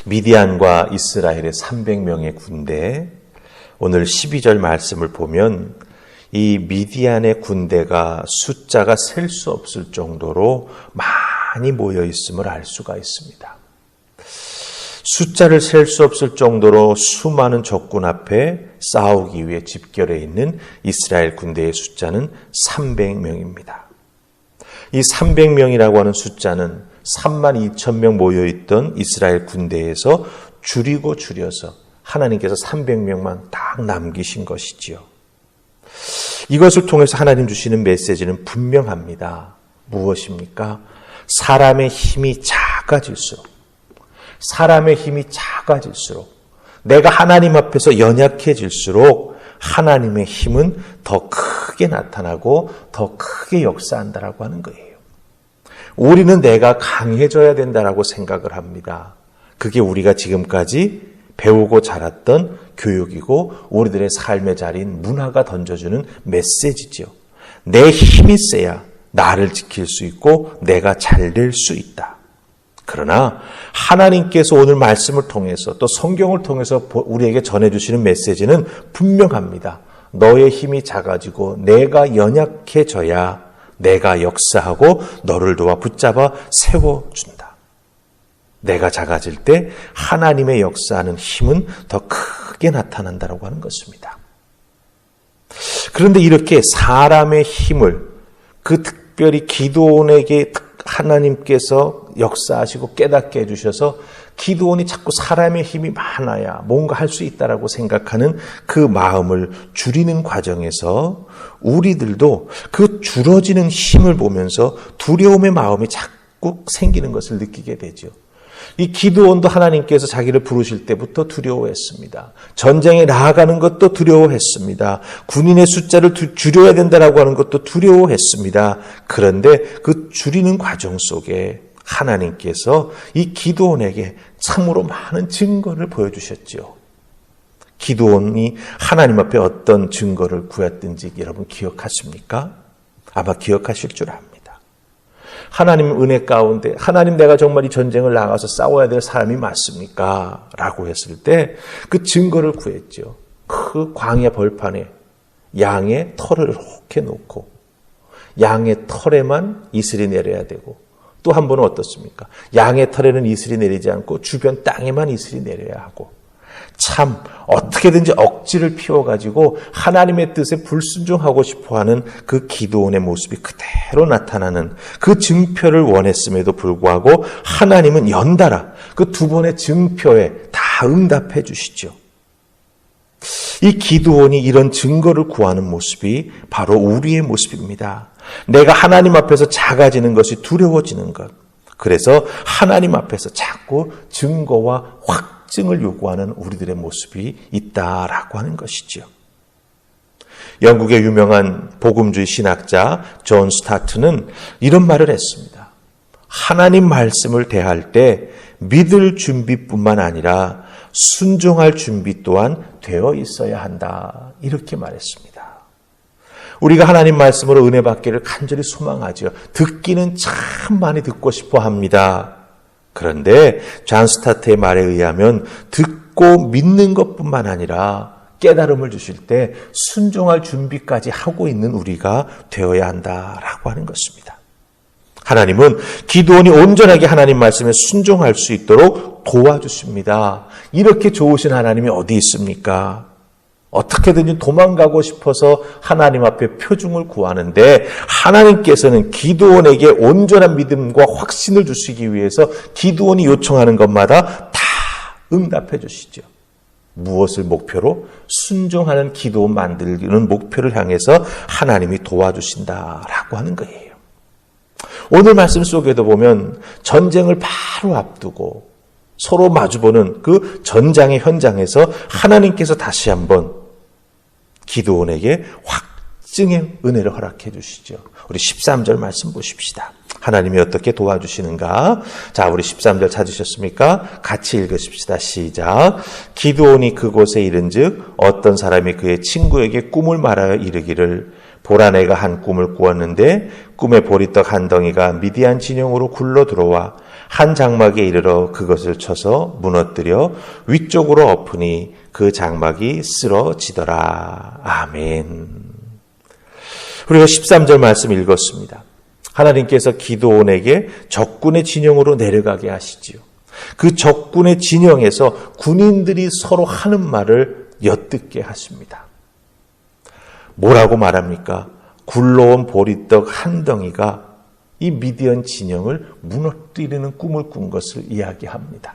미디안과 이스라엘의 300명의 군대, 오늘 12절 말씀을 보면 이 미디안의 군대가 숫자가 셀 수 없을 정도로 많이 모여 있음을 알 수가 있습니다. 숫자를 셀 수 없을 정도로 수많은 적군 앞에 싸우기 위해 집결해 있는 이스라엘 군대의 숫자는 300명입니다. 이 300명이라고 하는 숫자는 32,000명 모여있던 이스라엘 군대에서 줄여서 하나님께서 300명만 딱 남기신 것이지요. 이것을 통해서 하나님 주시는 메시지는 분명합니다. 무엇입니까? 사람의 힘이 작아질수록 내가 하나님 앞에서 연약해질수록 하나님의 힘은 더 크게 나타나고 더 크게 역사한다라고 하는 거예요. 우리는 내가 강해져야 된다라고 생각을 합니다. 그게 우리가 지금까지 배우고 자랐던 교육이고 우리들의 삶의 자리인 문화가 던져주는 메시지죠. 내 힘이 세야 나를 지킬 수 있고 내가 잘 될 수 있다. 그러나 하나님께서 오늘 말씀을 통해서 또 성경을 통해서 우리에게 전해주시는 메시지는 분명합니다. 너의 힘이 작아지고 내가 연약해져야 내가 역사하고 너를 도와 붙잡아 세워준다. 내가 작아질 때 하나님의 역사하는 힘은 더 크게 나타난다고 하는 것입니다. 그런데 이렇게 사람의 힘을 특별히 기드온에게 하나님께서 역사하시고 깨닫게 해주셔서 기드온이 자꾸 사람의 힘이 많아야 뭔가 할 수 있다라고 생각하는 그 마음을 줄이는 과정에서 우리들도 그 줄어지는 힘을 보면서 두려움의 마음이 자꾸 생기는 것을 느끼게 되죠. 이 기드온도 하나님께서 자기를 부르실 때부터 두려워했습니다. 전쟁에 나아가는 것도 두려워했습니다. 군인의 숫자를 줄여야 된다라고 하는 것도 두려워했습니다. 그런데 그 줄이는 과정 속에 하나님께서 이 기드온에게 참으로 많은 증거를 보여주셨죠. 기드온이 하나님 앞에 어떤 증거를 구했든지 여러분 기억하십니까? 아마 기억하실 줄 압니다. 하나님 은혜 가운데 하나님 내가 정말 이 전쟁을 나가서 싸워야 될 사람이 맞습니까? 라고 했을 때 그 증거를 구했죠. 그 광야 벌판에 양의 털을 혹해 놓고 양의 털에만 이슬이 내려야 되고 또 한 번은 어떻습니까? 양의 털에는 이슬이 내리지 않고 주변 땅에만 이슬이 내려야 하고 참 어떻게든지 억지를 피워가지고 하나님의 뜻에 불순종하고 싶어하는 그 기드온의 모습이 그대로 나타나는 그 증표를 원했음에도 불구하고 하나님은 연달아 그 두 번의 증표에 다 응답해 주시죠. 이 기드온이 이런 증거를 구하는 모습이 바로 우리의 모습입니다. 내가 하나님 앞에서 작아지는 것이 두려워지는 것. 그래서 하나님 앞에서 자꾸 증거와 확증을 요구하는 우리들의 모습이 있다라고 하는 것이죠. 영국의 유명한 복음주의 신학자 존 스타트는 이런 말을 했습니다. 하나님 말씀을 대할 때 믿을 준비뿐만 아니라 순종할 준비 또한 되어 있어야 한다. 이렇게 말했습니다. 우리가 하나님 말씀으로 은혜 받기를 간절히 소망하죠. 듣기는 참 많이 듣고 싶어 합니다. 그런데 존 스타트의 말에 의하면 듣고 믿는 것뿐만 아니라 깨달음을 주실 때 순종할 준비까지 하고 있는 우리가 되어야 한다라고 하는 것입니다. 하나님은 기드온이 온전하게 하나님 말씀에 순종할 수 있도록 도와주십니다. 이렇게 좋으신 하나님이 어디 있습니까? 어떻게든지 도망가고 싶어서 하나님 앞에 표중을 구하는데 하나님께서는 기드온에게 온전한 믿음과 확신을 주시기 위해서 기드온이 요청하는 것마다 다 응답해 주시죠. 무엇을 목표로? 순종하는 기드온 만들기는 목표를 향해서 하나님이 도와주신다라고 하는 거예요. 오늘 말씀 속에도 보면 전쟁을 바로 앞두고 서로 마주보는 그 전장의 현장에서 하나님께서 다시 한번 기드온에게 확증의 은혜를 허락해 주시죠. 우리 13절 말씀 보십시다. 하나님이 어떻게 도와주시는가? 자, 우리 13절 찾으셨습니까? 같이 읽으십시다. 시작. 기드온이 그곳에 이른즉 어떤 사람이 그의 친구에게 꿈을 말하여 이르기를 보라 내가 한 꿈을 꾸었는데 꿈의 보리떡 한 덩이가 미디안 진영으로 굴러 들어와 한 장막에 이르러 그것을 쳐서 무너뜨려 위쪽으로 엎으니 그 장막이 쓰러지더라. 아멘. 우리가 13절 말씀 읽었습니다. 하나님께서 기드온에게 적군의 진영으로 내려가게 하시지요. 그 적군의 진영에서 군인들이 서로 하는 말을 엿듣게 하십니다. 뭐라고 말합니까? 굴러온 보리떡 한 덩이가 이 미디안 진영을 무너뜨리는 꿈을 꾼 것을 이야기합니다.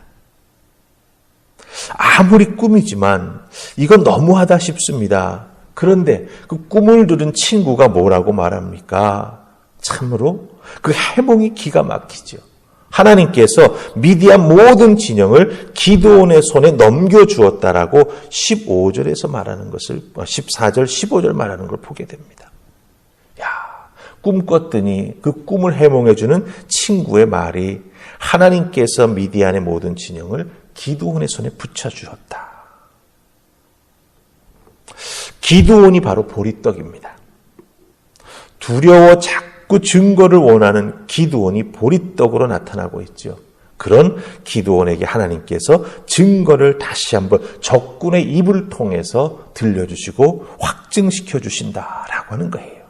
아무리 꿈이지만 이건 너무하다 싶습니다. 그런데 그 꿈을 들은 친구가 뭐라고 말합니까? 참으로 그 해몽이 기가 막히죠. 하나님께서 미디안 모든 진영을 기드온의 손에 넘겨주었다라고 15절에서 말하는 것을 14절, 15절 말하는 걸 보게 됩니다. 야, 꿈 꿨더니 그 꿈을 해몽해주는 친구의 말이 하나님께서 미디안의 모든 진영을 기드온의 손에 붙여주었다. 기드온이 바로 보리떡입니다. 두려워 자꾸 증거를 원하는 기드온이 보리떡으로 나타나고 있죠. 그런 기드온에게 하나님께서 증거를 다시 한번 적군의 입을 통해서 들려주시고 확증시켜 주신다라고 하는 거예요.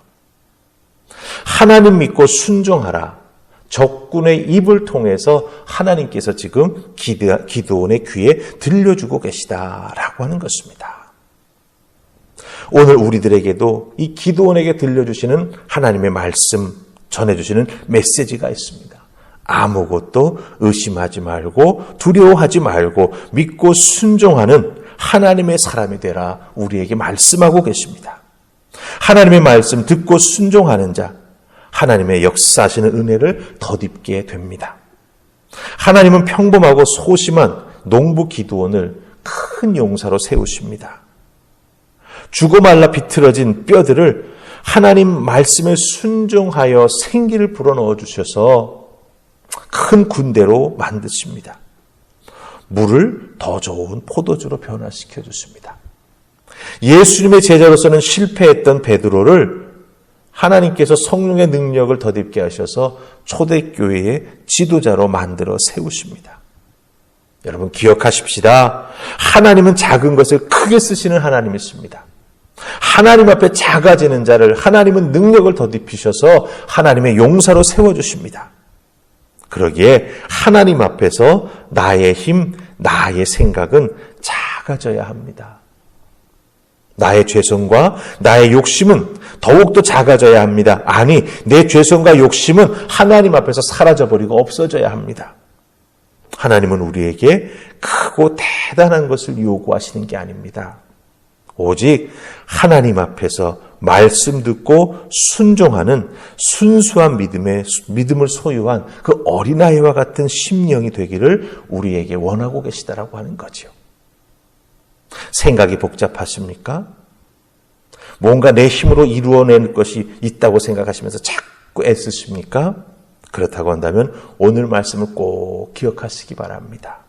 하나님 믿고 순종하라. 적군의 입을 통해서 하나님께서 지금 기드온의 귀에 들려주고 계시다라고 하는 것입니다. 오늘 우리들에게도 이 기드온에게 들려주시는 하나님의 말씀, 전해주시는 메시지가 있습니다. 아무것도 의심하지 말고 두려워하지 말고 믿고 순종하는 하나님의 사람이 되라 우리에게 말씀하고 계십니다. 하나님의 말씀 듣고 순종하는 자, 하나님의 역사하시는 은혜를 덧입게 됩니다. 하나님은 평범하고 소심한 농부 기드온을 큰 용사로 세우십니다. 죽어 말라 비틀어진 뼈들을 하나님 말씀에 순종하여 생기를 불어넣어 주셔서 큰 군대로 만드십니다. 물을 더 좋은 포도주로 변화시켜 주십니다. 예수님의 제자로서는 실패했던 베드로를 하나님께서 성령의 능력을 덧입게 하셔서 초대교회의 지도자로 만들어 세우십니다. 여러분 기억하십시다. 하나님은 작은 것을 크게 쓰시는 하나님이십니다. 하나님 앞에 작아지는 자를 하나님은 능력을 덧입히셔서 하나님의 용사로 세워주십니다. 그러기에 하나님 앞에서 나의 힘, 나의 생각은 작아져야 합니다. 나의 죄성과 나의 욕심은 더욱더 작아져야 합니다. 아니, 내 죄성과 욕심은 하나님 앞에서 사라져버리고 없어져야 합니다. 하나님은 우리에게 크고 대단한 것을 요구하시는 게 아닙니다. 오직 하나님 앞에서 말씀 듣고 순종하는 순수한 믿음을 소유한 그 어린아이와 같은 심령이 되기를 우리에게 원하고 계시다라고 하는 거죠. 생각이 복잡하십니까? 뭔가 내 힘으로 이루어낼 것이 있다고 생각하시면서 자꾸 애쓰십니까? 그렇다고 한다면 오늘 말씀을 꼭 기억하시기 바랍니다.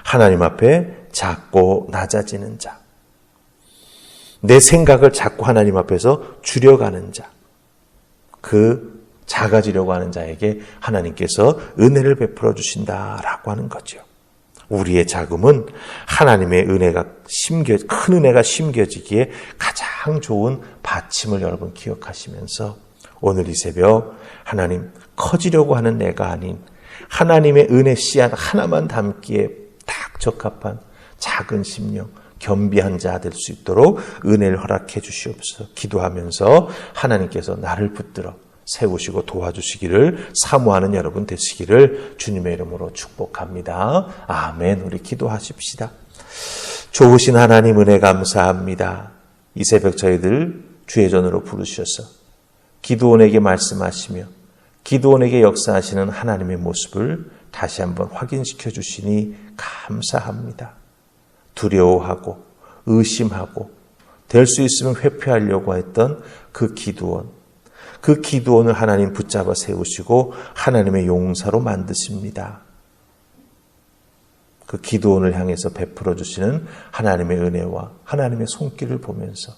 하나님 앞에 작고 낮아지는 자, 내 생각을 자꾸 하나님 앞에서 줄여가는 자, 그 작아지려고 하는 자에게 하나님께서 은혜를 베풀어 주신다라고 하는 거죠. 우리의 작음은 하나님의 은혜가 큰 은혜가 심겨지기에 가장 좋은 받침을 여러분 기억하시면서 오늘 이 새벽 하나님 커지려고 하는 내가 아닌 하나님의 은혜 씨앗 하나만 담기에 딱 적합한 작은 심령, 겸비한 자 될 수 있도록 은혜를 허락해 주시옵소서. 기도하면서 하나님께서 나를 붙들어 세우시고 도와주시기를 사모하는 여러분 되시기를 주님의 이름으로 축복합니다. 아멘. 우리 기도하십시다. 좋으신 하나님 은혜 감사합니다. 이 새벽 저희들 주의 전으로 부르셔서 기드온에게 말씀하시며 기드온에게 역사하시는 하나님의 모습을 다시 한번 확인시켜 주시니 감사합니다. 두려워하고 의심하고 될 수 있으면 회피하려고 했던 그 기드온을 하나님 붙잡아 세우시고 하나님의 용사로 만드십니다. 그 기드온을 향해서 베풀어 주시는 하나님의 은혜와 하나님의 손길을 보면서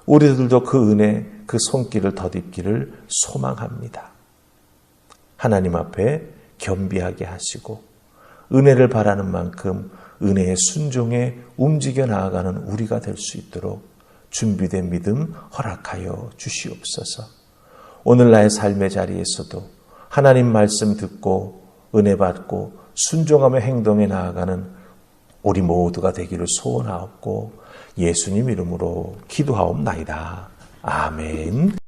우리들도 그 은혜, 그 손길을 덧입기를 소망합니다. 하나님 앞에 겸비하게 하시고 은혜를 바라는 만큼 은혜의 순종에 움직여 나아가는 우리가 될 수 있도록 준비된 믿음 허락하여 주시옵소서. 오늘 나의 삶의 자리에서도 하나님 말씀 듣고 은혜 받고 순종하며 행동에 나아가는 우리 모두가 되기를 소원하옵고 예수님 이름으로 기도하옵나이다. 아멘.